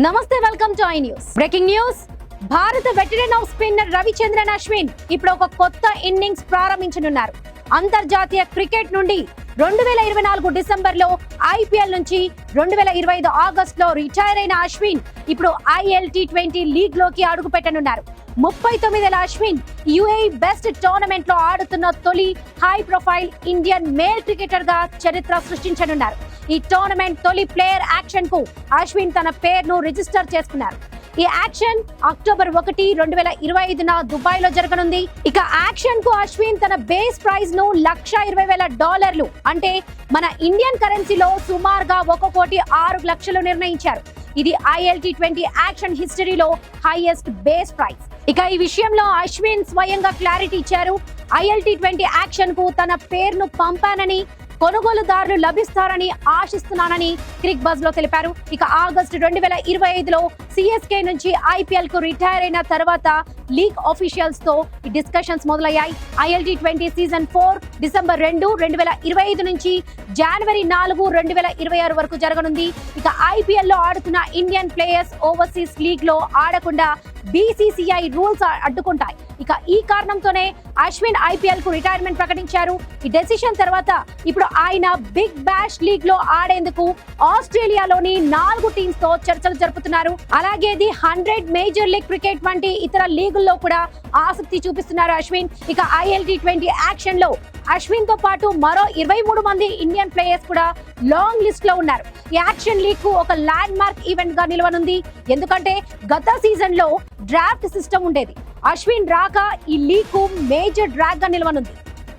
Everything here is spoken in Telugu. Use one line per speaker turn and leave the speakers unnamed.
నమస్తే, welcome to I news. Breaking news. భారత veteran of spinner Ravichandran Ashwin ఇప్పుడు ఒక కొత్త ఇన్నింగ్స్ ప్రారంభించనున్నారు. అంతర్జాతీయ క్రికెట్ నుండి 2024 డిసెంబర్లో, ఐపీఎల్ నుంచి 2025 ఆగస్టులో రిటైర్ అయిన అశ్విన్ ఇప్పుడు ILT20 లీగ్ లోకి అడుగు పెట్టనున్నారు. 39 ఏళ్ల అశ్విన్ యుఏఈ బెస్ట్ టోర్నమెంట్ లో ఆడుతున్న తొలి high profile Indian male cricketer గా చరిత్ర సృష్టించనున్నారు. ఈ టోర్నమెంట్ తొలి ప్లేయర్ యాక్షన్ కు అశ్విన్ తన పేరును రిజిస్టర్ చేసుకున్నారు. ఈ యాక్షన్ అక్టోబర్ 1, 2025 దుబాయ్ లో జరగనుంది. ఇక యాక్షన్ కు అశ్విన్ తన బేస్ ప్రైజ్ ను $120,000 అంటే మన ఇండియన్ కరెన్సీలో సుమారుగా 1,06,00,000 నిర్ణయించారు. ఇది ILT20 యాక్షన్ హిస్టరీలో హైయెస్ట్ బేస్ ప్రైజ్. ఇక ఈ విషయంలో అశ్విన్ స్వయంగా క్లారిటీ ఇచ్చారు. ILT20 యాక్షన్ కు తన పేరును పంపానని, కొనుగోలుదారులు లభిస్తారని ఆశిస్తున్నానని క్రిక్ బజ్ లో తెలిపారు. ఇక ఆగస్టు 2025లో CSK నుంచి IPL కు రిటైర్ అయిన తర్వాత లీగ్ ఆఫీషియల్స్ తో డిస్కషన్స్ మొదలయ్యాయి. ILT20 సీజన్ 4 డిసెంబర్ 2, 2025 నుంచి జనవరి 4, 2026 వరకు జరగనుంది. ఇక IPL లో ఆడుతున్న ఇండియన్ ప్లేయర్స్ ఓవర్సీస్ లీగ్ లో ఆడకుండా BCCI రూల్స్ అడ్డుకుంటాయి. ఇక ఈ కారణంతోనే అశ్విన్ IPL కు రిటైర్మెంట్ ప్రకటించారు. ఈ డెసిషన్ తర్వాత ఇప్పుడు ఆయన బిగ్ బ్యాష్ లీగ్ లో ఆడేందుకు ఆస్ట్రేలియాలోని 4 టీమ్స్ తో చర్చలు జరుపుతున్నారు. అలాగే ది 100 మేజర్ లీగ్ క్రికెట్ వంటి ఇతర లీగుల్లో కూడా ఆసక్తి చూపిస్తున్నారు అశ్విన్. ఇక ILT20 యాక్షన్ లో అశ్విన్ తో పాటు మరో 23 మంది ఇండియన్ ప్లేయర్స్ కూడా లాంగ్ లిస్ట్ లో ఉన్నారు. ఈ యాక్షన్ లీగ్ కు ఒక ల్యాండ్ మార్క్ ఈవెంట్ గా నిలవనుంది. ఎందుకంటే గత సీజన్ లో డ్రాఫ్ట్ సిస్టమ్ ఉండేది. అశ్విన్ రాక ఈ లీగ్ కు మేజర్ డ్రాగ్ గా నిలవనుంది.